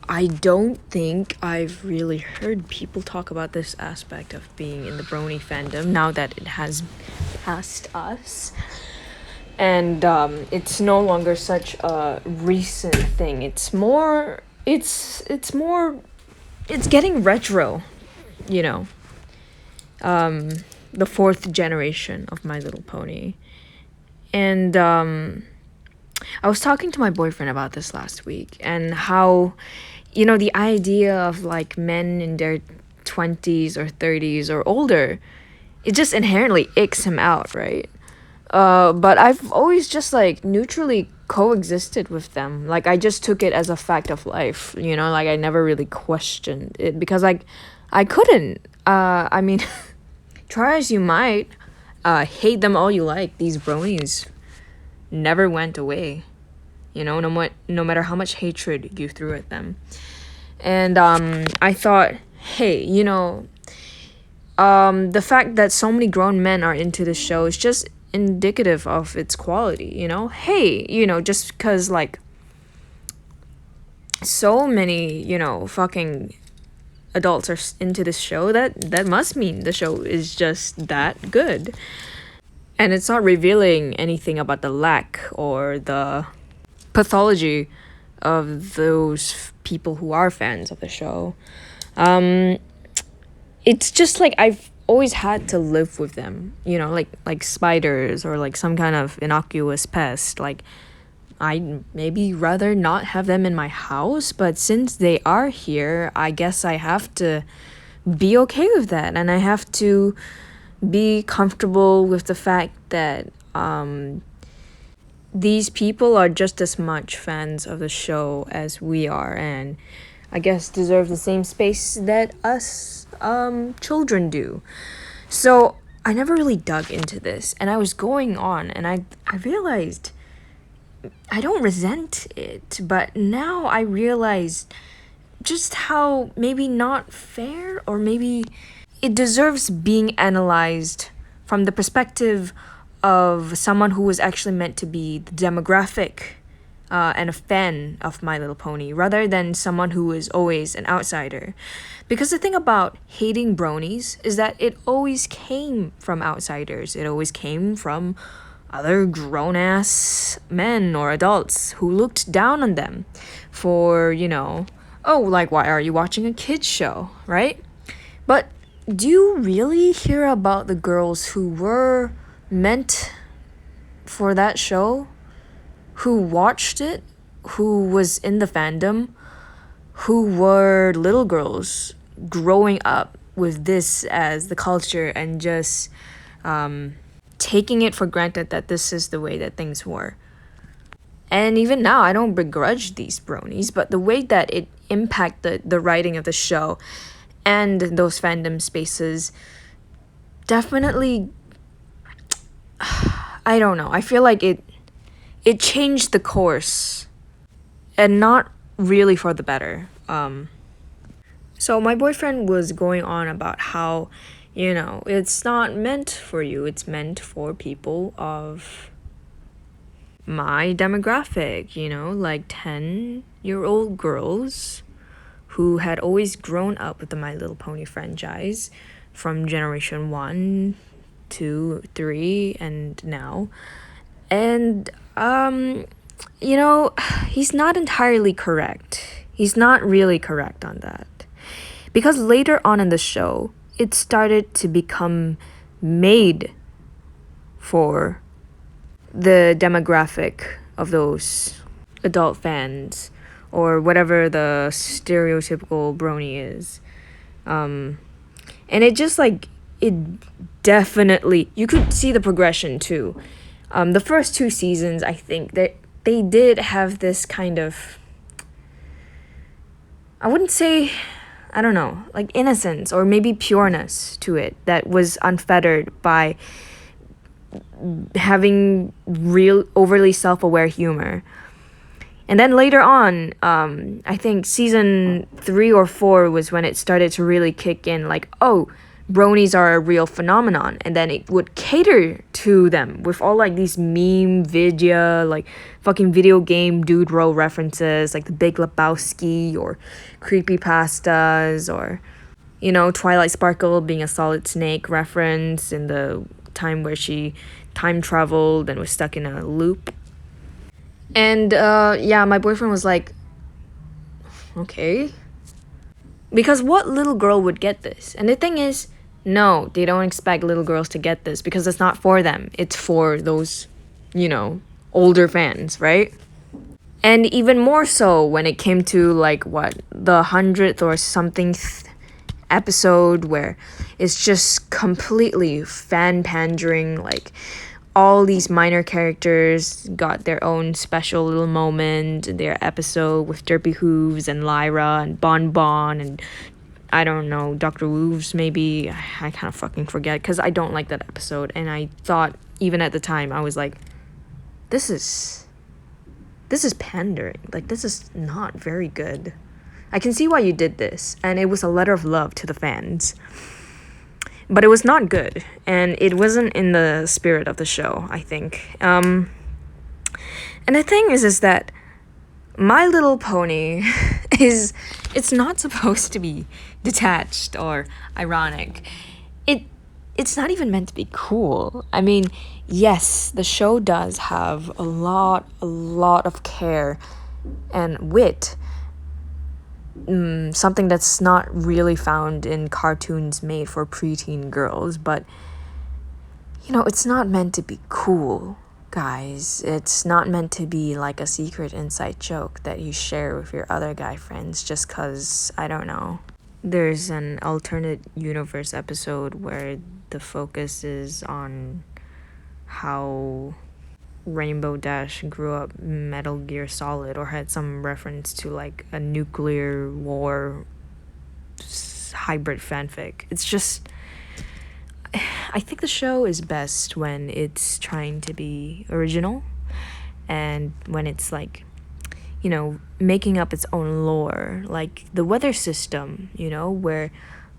I don't think I've really heard people talk about this aspect of being in the Brony fandom now that it has passed us. And it's no longer such a recent thing. It's getting retro, you know. The fourth generation of My Little Pony. And I was talking to my boyfriend about this last week and how, the idea of like men in their 20s or 30s or older, it just inherently icks him out, right? But I've always just like neutrally coexisted with them. Like I just took it as a fact of life, like I never really questioned it because I couldn't. I mean, try as you might, hate them all you like, these bronies never went away, no matter how much hatred you threw at them. And I thought, hey, the fact that so many grown men are into this show is just indicative of its quality, hey, just because like so many fucking adults are into this show, that must mean the show is just that good. And it's not revealing anything about the lack or the pathology of those people who are fans of the show. It's just like I've always had to live with them, like spiders or like some kind of innocuous pest. Like I'd maybe rather not have them in my house, but since they are here, I guess I have to be okay with that, and I have to be comfortable with the fact that these people are just as much fans of the show as we are, and I guess deserve the same space that us children do. So I never really dug into this, and I was going on, and I realized I don't resent it, but now I realize just how maybe not fair, or maybe it deserves being analyzed from the perspective of someone who was actually meant to be the demographic and a fan of My Little Pony, rather than someone who is always an outsider. Because the thing about hating bronies is that it always came from outsiders. It always came from other grown-ass men or adults who looked down on them for, oh, like, why are you watching a kid's show, right? But do you really hear about the girls who were meant for that show, who watched it, who was in the fandom, who were little girls growing up with this as the culture and just taking it for granted that this is the way that things were? And even now, I don't begrudge these bronies, but the way that it impacted the writing of the show and those fandom spaces definitely, I don't know, I feel like it changed the course, and not really for the better. So my boyfriend was going on about how, it's not meant for you, it's meant for people of my demographic, like 10-year-old girls who had always grown up with the My Little Pony franchise from generation 1, 2, 3, and now. And, he's not entirely correct. He's not really correct on that. Because later on in the show, it started to become made for the demographic of those adult fans, or whatever the stereotypical brony is. And it just like, it definitely, you could see the progression too. The first 2 seasons, I think they did have this kind of, I wouldn't say, I don't know, like innocence or maybe pureness to it that was unfettered by having real overly self-aware humor. And then later on, I think season 3 or 4 was when it started to really kick in, like, oh, bronies are a real phenomenon, and then it would cater to them with all like these meme video, like fucking video game dude roll references, like the Big Lebowski or creepy pastas, or Twilight Sparkle being a Solid Snake reference in the time where she time traveled and was stuck in a loop. And yeah, my boyfriend was like, okay, because what little girl would get this? And the thing is, no, they don't expect little girls to get this because it's not for them. It's for those, older fans, right? And even more so when it came to like what, the 100th or something episode, where it's just completely fan pandering, like all these minor characters got their own special little moment in their episode with Derpy Hooves and Lyra and Bon Bon and I don't know, Dr. Wooves maybe. I kind of fucking forget because I don't like that episode. And I thought, even at the time, I was like, this is pandering. Like, this is not very good. I can see why you did this. And it was a letter of love to the fans. But it was not good. And it wasn't in the spirit of the show, I think. And the thing is that My Little Pony it's not supposed to be detached or ironic. It's not even meant to be cool. I mean, yes, the show does have a lot of care and wit. Something that's not really found in cartoons made for preteen girls, but it's not meant to be cool, guys. It's not meant to be like a secret inside joke that you share with your other guy friends just cause, I don't know. There's an alternate universe episode where the focus is on how Rainbow Dash grew up Metal Gear Solid or had some reference to like a nuclear war hybrid fanfic. It's just, I think the show is best when it's trying to be original and when it's like, making up its own lore, like the weather system, where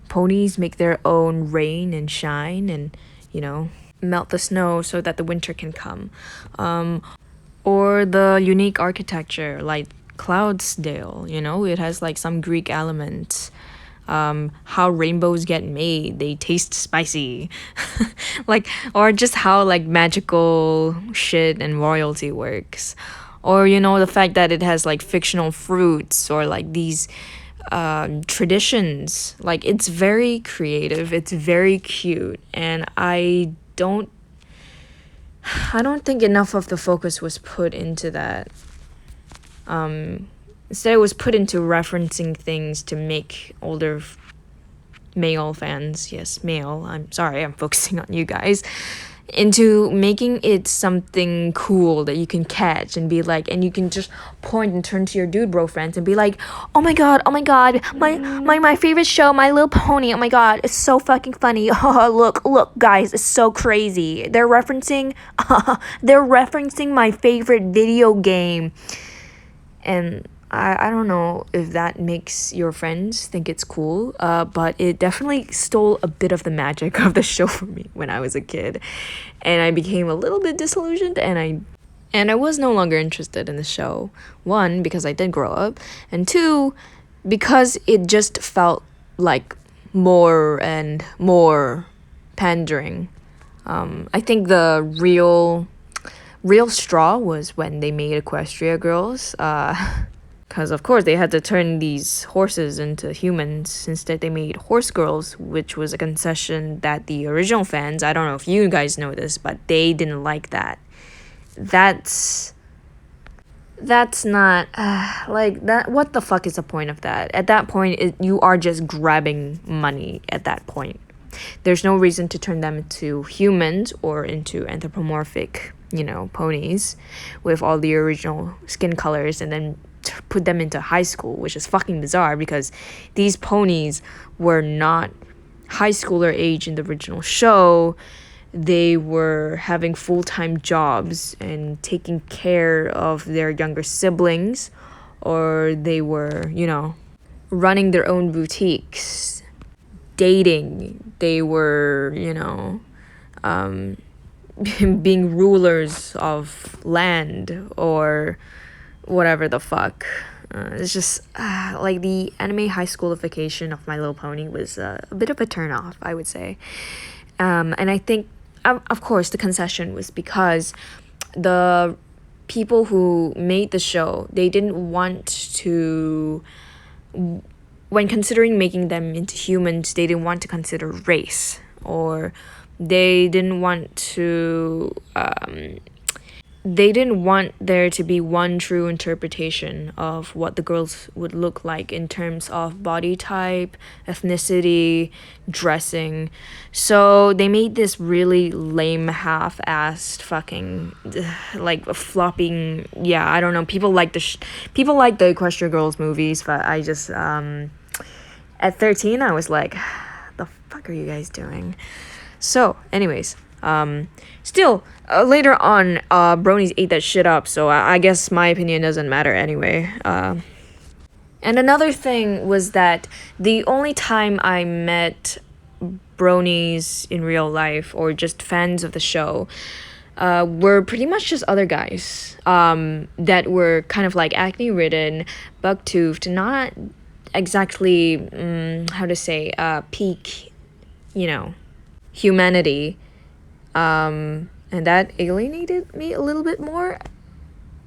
ponies make their own rain and shine and, melt the snow so that the winter can come. Or the unique architecture, like Cloudsdale, it has like some Greek elements. How rainbows get made, they taste spicy. Or just how like magical shit and royalty works. Or, the fact that it has like fictional fruits or like these traditions. Like, it's very creative, it's very cute, and I don't think enough of the focus was put into that. Instead, it was put into referencing things to make older male fans, yes, male, I'm sorry, I'm focusing on you guys, into making it something cool that you can catch and be like, and you can just point and turn to your dude bro friends and be like, oh my god, my favorite show, My Little Pony, oh my god, it's so fucking funny. look guys, it's so crazy. They're referencing my favorite video game. And I don't know if that makes your friends think it's cool, but it definitely stole a bit of the magic of the show for me when I was a kid. And I became a little bit disillusioned, and I was no longer interested in the show. One, because I did grow up, and two, because it just felt like more and more pandering. I think the real straw was when they made Equestria Girls. Because, of course, they had to turn these horses into humans. Instead, they made Horse Girls, which was a concession that the original fans, I don't know if you guys know this, but they didn't like that. That's not, like, that. What the fuck is the point of that? At that point, you are just grabbing money at that point. There's no reason to turn them into humans or into anthropomorphic, ponies with all the original skin colors and then put them into high school, which is fucking bizarre because these ponies were not high schooler age in the original show. They were having full-time jobs and taking care of their younger siblings, or they were, running their own boutiques, dating, they were, being rulers of land or whatever the fuck. It's just like the anime high schoolification of My Little Pony was a bit of a turn off, I would say. And I think, of course, the concession was because the people who made the show, they didn't want to, when considering making them into humans, they didn't want to consider race, or they didn't want to they didn't want there to be one true interpretation of what the girls would look like in terms of body type, ethnicity, dressing. So they made this really lame half-assed fucking like flopping. Yeah, I don't know. People like the Equestria Girls movies, but I just at 13 I was like, the fuck are you guys doing? So, anyways, still, later on, Bronies ate that shit up, so I guess my opinion doesn't matter anyway. And another thing was that the only time I met Bronies in real life, or just fans of the show, were pretty much just other guys that were kind of like acne-ridden, buck-toothed, not exactly, how to say, peak, humanity. And that alienated me a little bit more,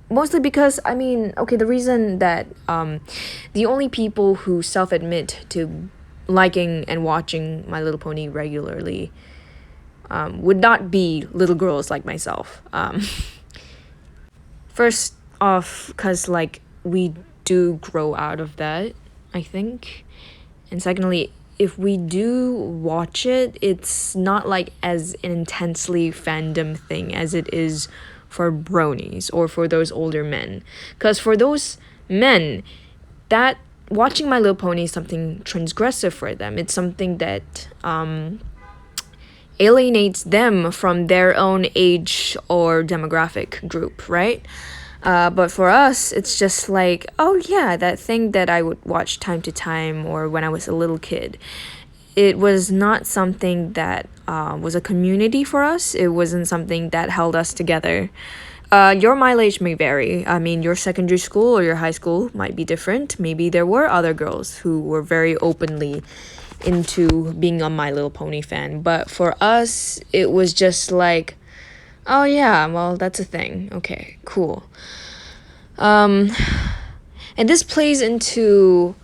mostly because the reason that the only people who self-admit to liking and watching My Little Pony regularly would not be little girls like myself. First off, because we do grow out of that, I think, and secondly, if we do watch it, it's not as an intensely fandom thing as it is for Bronies or for those older men. Because for those men, that watching My Little Pony is something transgressive for them. It's something that alienates them from their own age or demographic group, right? But for us, it's just oh yeah, that thing that I would watch time to time or when I was a little kid. It was not something that was a community for us. It wasn't something that held us together. Your mileage may vary. Your secondary school or your high school might be different. Maybe there were other girls who were very openly into being a My Little Pony fan. But for us, it was just oh yeah, well, that's a thing. Okay, cool. And this plays into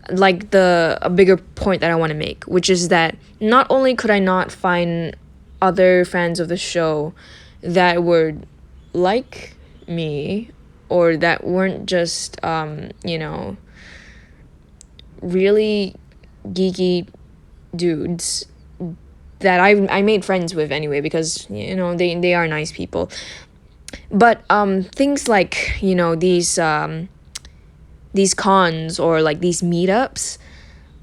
a bigger point that I want to make, which is that not only could I not find other fans of the show that were like me, or that weren't just really geeky dudes that I made friends with anyway, because they are nice people. But things these cons or these meetups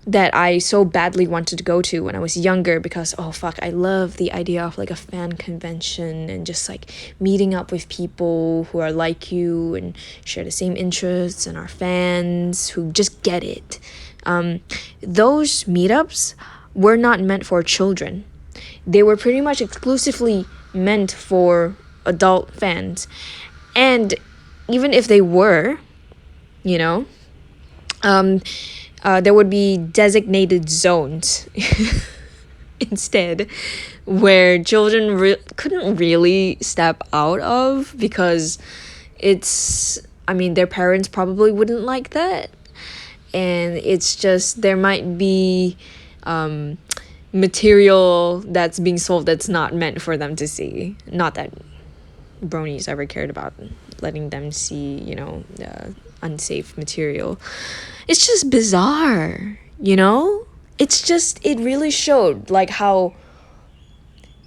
that I so badly wanted to go to when I was younger, because I love the idea of a fan convention and just meeting up with people who are like you and share the same interests and are fans who just get it. Those meetups were not meant for children. They were pretty much exclusively meant for adult fans. And even if they were, there would be designated zones instead where children couldn't really step out of, because their parents probably wouldn't like that. And it's just, there might be material that's being sold that's not meant for them to see. Not that Bronies ever cared about letting them see, unsafe material. It's just bizarre, it really showed how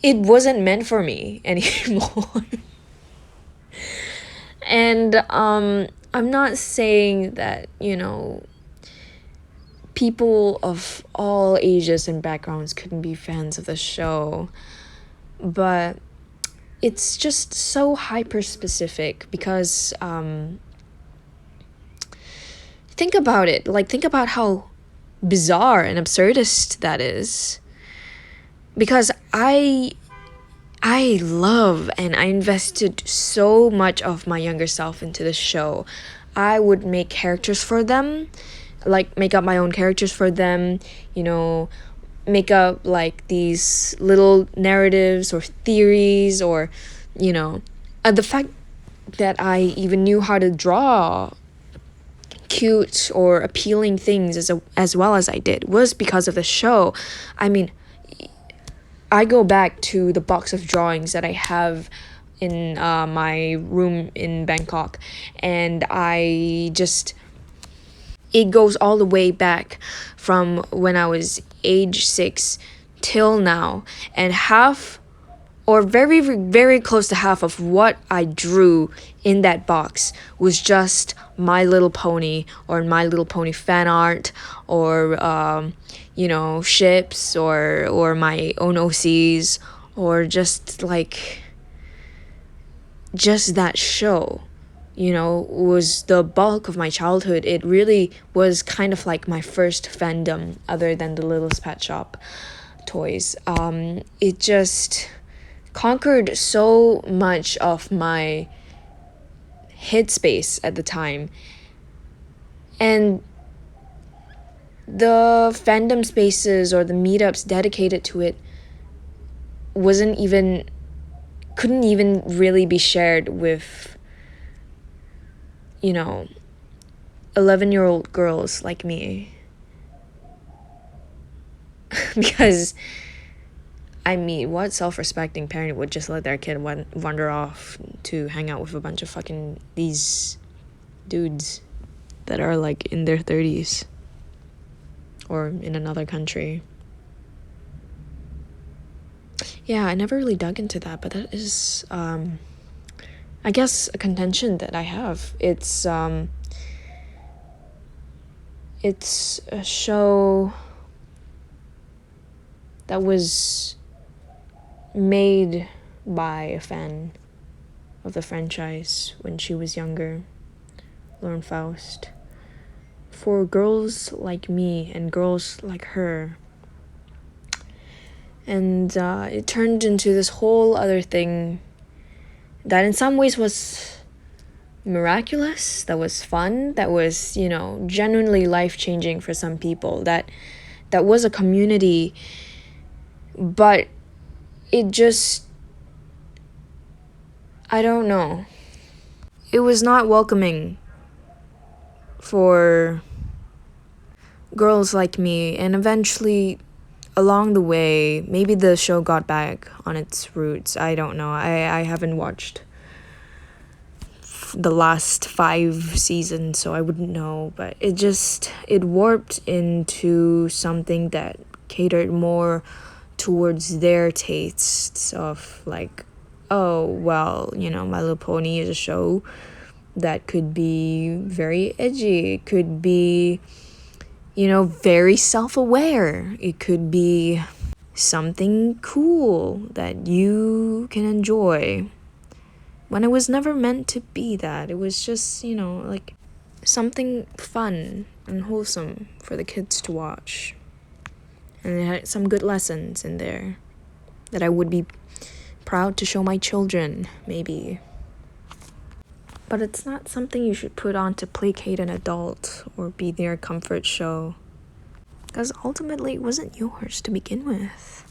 it wasn't meant for me anymore. And I'm not saying that people of all ages and backgrounds couldn't be fans of the show, but it's just so hyper specific, because think about it. Think about how bizarre and absurdist that is. because I love and I invested so much of my younger self into the show. I would make characters for them, like make up my own characters for them, you know, make up like these little narratives or theories, or, you know, the fact that I even knew how to draw cute or appealing things as well as I did was because of the show. I mean, I go back to the box of drawings that I have in my room in Bangkok, and it goes all the way back from when I was age 6 till now, and half, or very, very close to half of what I drew in that box was just My Little Pony or My Little Pony fan art, or you know, ships, or my own OCs, or just like just that show, you know, was the bulk of my childhood. It really was kind of like my first fandom other than the Littlest Pet Shop toys. It just conquered so much of my headspace at the time. And the fandom spaces or the meetups dedicated to it couldn't even really be shared with, you know, 11-year-old girls like me. Because, I mean, what self-respecting parent would just let their kid wander off to hang out with a bunch of fucking these dudes that are like in their 30s or in another country? Yeah, I never really dug into that, but that is, I guess, a contention that I have. It's a show that was made by a fan of the franchise when she was younger, Lauren Faust, for girls like me and girls like her. And it turned into this whole other thing that in some ways was miraculous, that was fun, that was, you know, genuinely life-changing for some people, that was a community. But it just, I don't know, it was not welcoming for girls like me. And eventually, along the way, maybe the show got back on its roots. I don't know. I haven't watched the last 5 seasons, so I wouldn't know. But it warped into something that catered more towards their tastes of like, oh, well, you know, My Little Pony is a show that could be very edgy. It could be, you know, very self-aware. It could be something cool that you can enjoy. When it was never meant to be that. It was just, you know, like something fun and wholesome for the kids to watch. And it had some good lessons in there that I would be proud to show my children, maybe. But it's not something you should put on to placate an adult or be their comfort show. Because ultimately it wasn't yours to begin with.